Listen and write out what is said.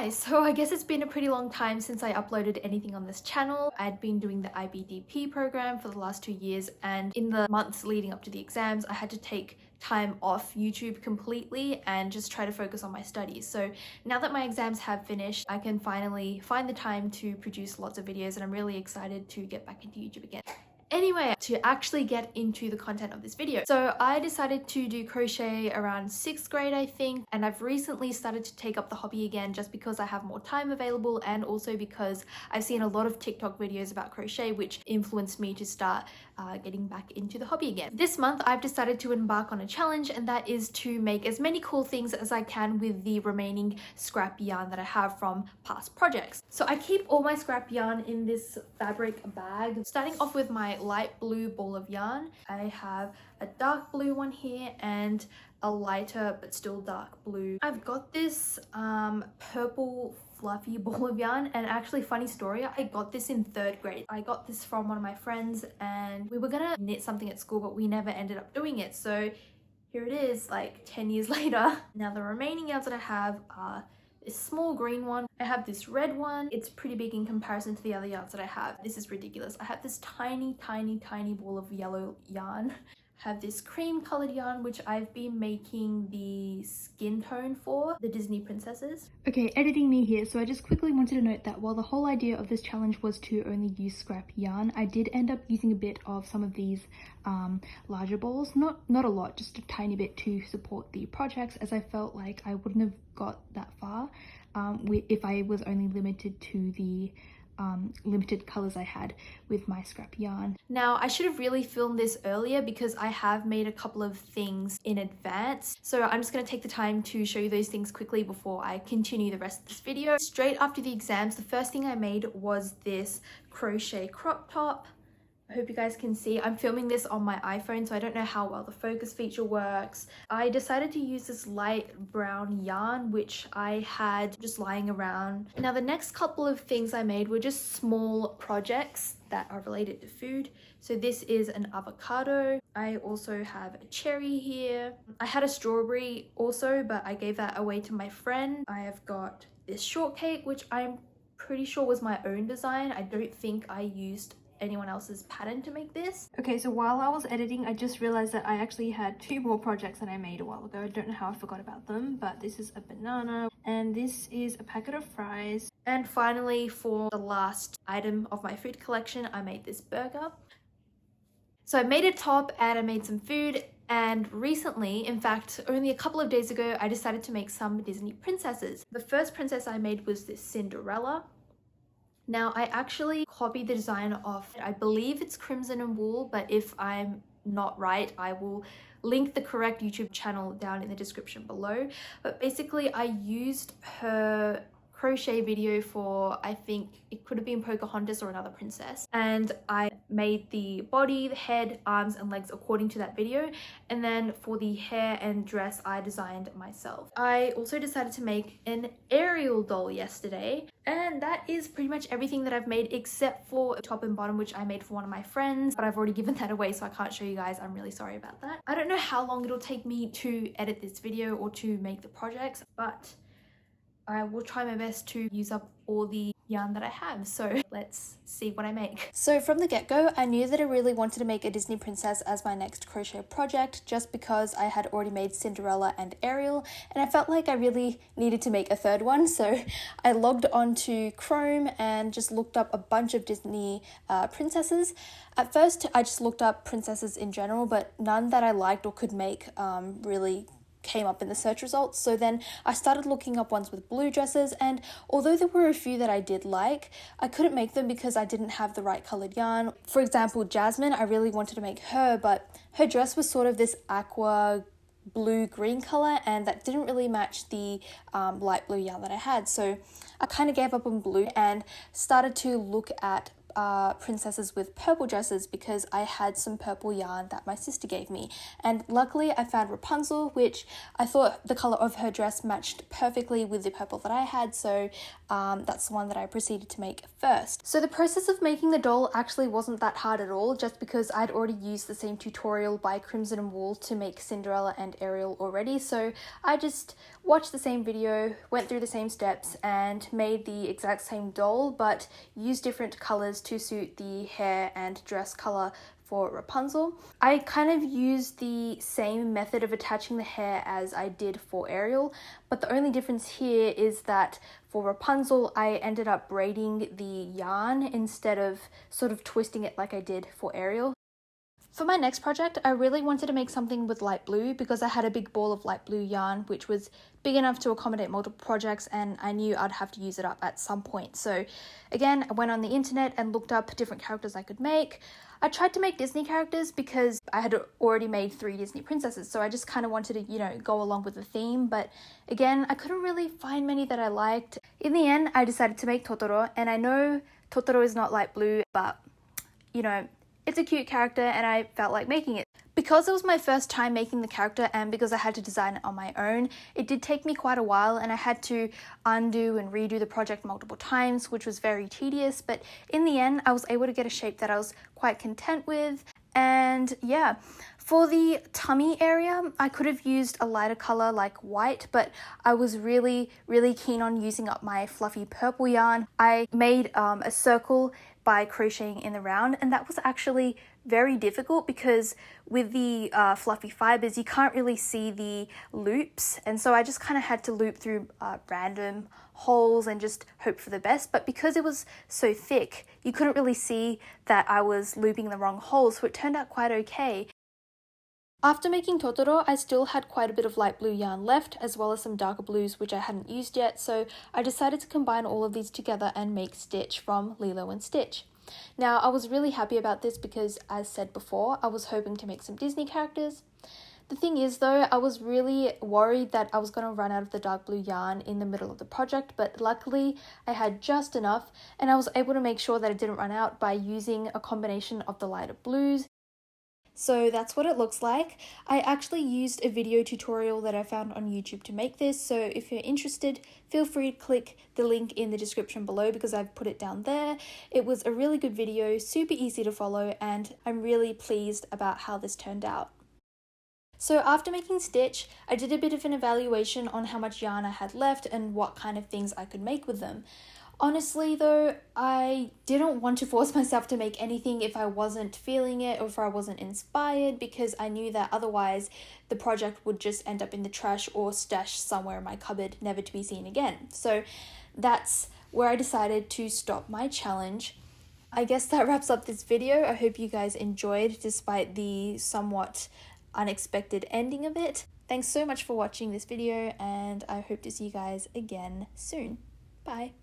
guys, so I guess it's been a pretty long time since I uploaded anything on this channel. I'd been doing the IBDP program for the last 2 years, and in the months leading up to the exams I had to take time off YouTube completely and just try to focus on my studies. So now that my exams have finished, I can finally find the time to produce lots of videos, and I'm really excited to get back into YouTube again. Anyway, to actually get into the content of this video. So I decided to do crochet around 6th grade, I think, and I've recently started to take up the hobby again just because I have more time available, and also because I've seen a lot of TikTok videos about crochet which influenced me to start getting back into the hobby again. This month I've decided to embark on a challenge, and that is to make as many cool things as I can with the remaining scrap yarn that I have from past projects. So I keep all my scrap yarn in this fabric bag. Starting off with my light blue ball of yarn, I have a dark blue one here and a lighter but still dark blue. I've got this purple fluffy ball of yarn, and actually, funny story, I got this in 3rd grade. I got this from one of my friends and we were gonna knit something at school, but we never ended up doing it. So here it is, like 10 years later. Now the remaining yarns that I have are this small green one. I have this red one. It's pretty big in comparison to the other yarns that I have. This is ridiculous. I have this tiny ball of yellow yarn. I have this cream colored yarn which I've been making the skin tone for, the Disney princesses. Okay, editing me here. So I just quickly wanted to note that while the whole idea of this challenge was to only use scrap yarn, I did end up using a bit of some of these larger balls. Not a lot, just a tiny bit to support the projects, as I felt like I wouldn't have got that far if I was only limited to the limited colors I had with my scrap yarn. Now I should have really filmed this earlier because I have made a couple of things in advance, so I'm just going to take the time to show you those things quickly before I continue the rest of this video. Straight after the exams, the first thing I made was this crochet crop top. I hope you guys can see. I'm filming this on my iPhone, so I don't know how well the focus feature works. I decided to use this light brown yarn which I had just lying around. Now the next couple of things I made were just small projects that are related to food. So this is an avocado. I also have a cherry here. I had a strawberry also, but I gave that away to my friend. I have got this shortcake which I'm pretty sure was my own design. I don't think I used anyone else's pattern to make this. Okay, so while I was editing, I just realized that I actually had 2 more projects that I made a while ago. I don't know how I forgot about them, but this is a banana and this is a packet of fries. And finally, for the last item of my food collection, I made this burger. So I made a top and I made some food, and recently, in fact only a couple of days ago, I decided to make some Disney princesses. The first princess I made was this Cinderella. Now I actually copied the design off, I believe it's Crimson and Wool, but if I'm not right, I will link the correct YouTube channel down in the description below. But basically I used her crochet video for, I think it could have been Pocahontas or another princess, and I made the body, the head, arms and legs according to that video, and then for the hair and dress I designed myself. I also decided to make an Ariel doll yesterday, and that is pretty much everything that I've made except for top and bottom which I made for one of my friends, but I've already given that away so I can't show you guys. I'm really sorry about that. I don't know how long it'll take me to edit this video or to make the projects, but I will try my best to use up all the yarn that I have, so let's see what I make. So from the get-go, I knew that I really wanted to make a Disney princess as my next crochet project, just because I had already made Cinderella and Ariel, and I felt like I really needed to make a third one. So I logged onto Chrome and just looked up a bunch of Disney princesses. At first, I just looked up princesses in general, but none that I liked or could make really came up in the search results. So then I started looking up ones with blue dresses, and although there were a few that I did like, I couldn't make them because I didn't have the right colored yarn. For example, Jasmine, I really wanted to make her, but her dress was sort of this aqua blue green color, and that didn't really match the light blue yarn that I had. So I kind of gave up on blue and started to look at princesses with purple dresses because I had some purple yarn that my sister gave me, and luckily I found Rapunzel, which I thought the color of her dress matched perfectly with the purple that I had, so that's the one that I proceeded to make first. So the process of making the doll actually wasn't that hard at all, just because I'd already used the same tutorial by Crimson and Wool to make Cinderella and Ariel already, so I just watched the same video, went through the same steps, and made the exact same doll, but used different colors to suit the hair and dress color for Rapunzel. I kind of used the same method of attaching the hair as I did for Ariel, but the only difference here is that for Rapunzel, I ended up braiding the yarn instead of sort of twisting it like I did for Ariel. For my next project, I really wanted to make something with light blue because I had a big ball of light blue yarn which was big enough to accommodate multiple projects, and I knew I'd have to use it up at some point. So again, I went on the internet and looked up different characters I could make. I tried to make Disney characters because I had already made 3 Disney princesses, so I just kind of wanted to, go along with the theme, but again, I couldn't really find many that I liked. In the end, I decided to make Totoro, and I know Totoro is not light blue, but it's a cute character and I felt like making it. Because it was my first time making the character and because I had to design it on my own, it did take me quite a while and I had to undo and redo the project multiple times, which was very tedious, but in the end I was able to get a shape that I was quite content with. And yeah, for the tummy area, I could have used a lighter color like white, but I was really keen on using up my fluffy purple yarn. I made a circle by crocheting in the round, and that was actually very difficult because with the fluffy fibers you can't really see the loops, and so I just kind of had to loop through random holes and just hope for the best. But because it was so thick, you couldn't really see that I was looping the wrong holes, so it turned out quite okay. After making Totoro, I still had quite a bit of light blue yarn left, as well as some darker blues which I hadn't used yet, so I decided to combine all of these together and make Stitch from Lilo and Stitch. Now, I was really happy about this because, as said before, I was hoping to make some Disney characters. The thing is though, I was really worried that I was going to run out of the dark blue yarn in the middle of the project, but luckily I had just enough and I was able to make sure that it didn't run out by using a combination of the lighter blues. So that's what it looks like. I actually used a video tutorial that I found on YouTube to make this, so if you're interested, feel free to click the link in the description below because I've put it down there. It was a really good video, super easy to follow, and I'm really pleased about how this turned out. So after making Stitch, I did a bit of an evaluation on how much yarn I had left and what kind of things I could make with them. Honestly though, I didn't want to force myself to make anything if I wasn't feeling it or if I wasn't inspired, because I knew that otherwise the project would just end up in the trash or stashed somewhere in my cupboard, never to be seen again. So that's where I decided to stop my challenge. I guess that wraps up this video. I hope you guys enjoyed despite the somewhat unexpected ending of it. Thanks so much for watching this video and I hope to see you guys again soon. Bye.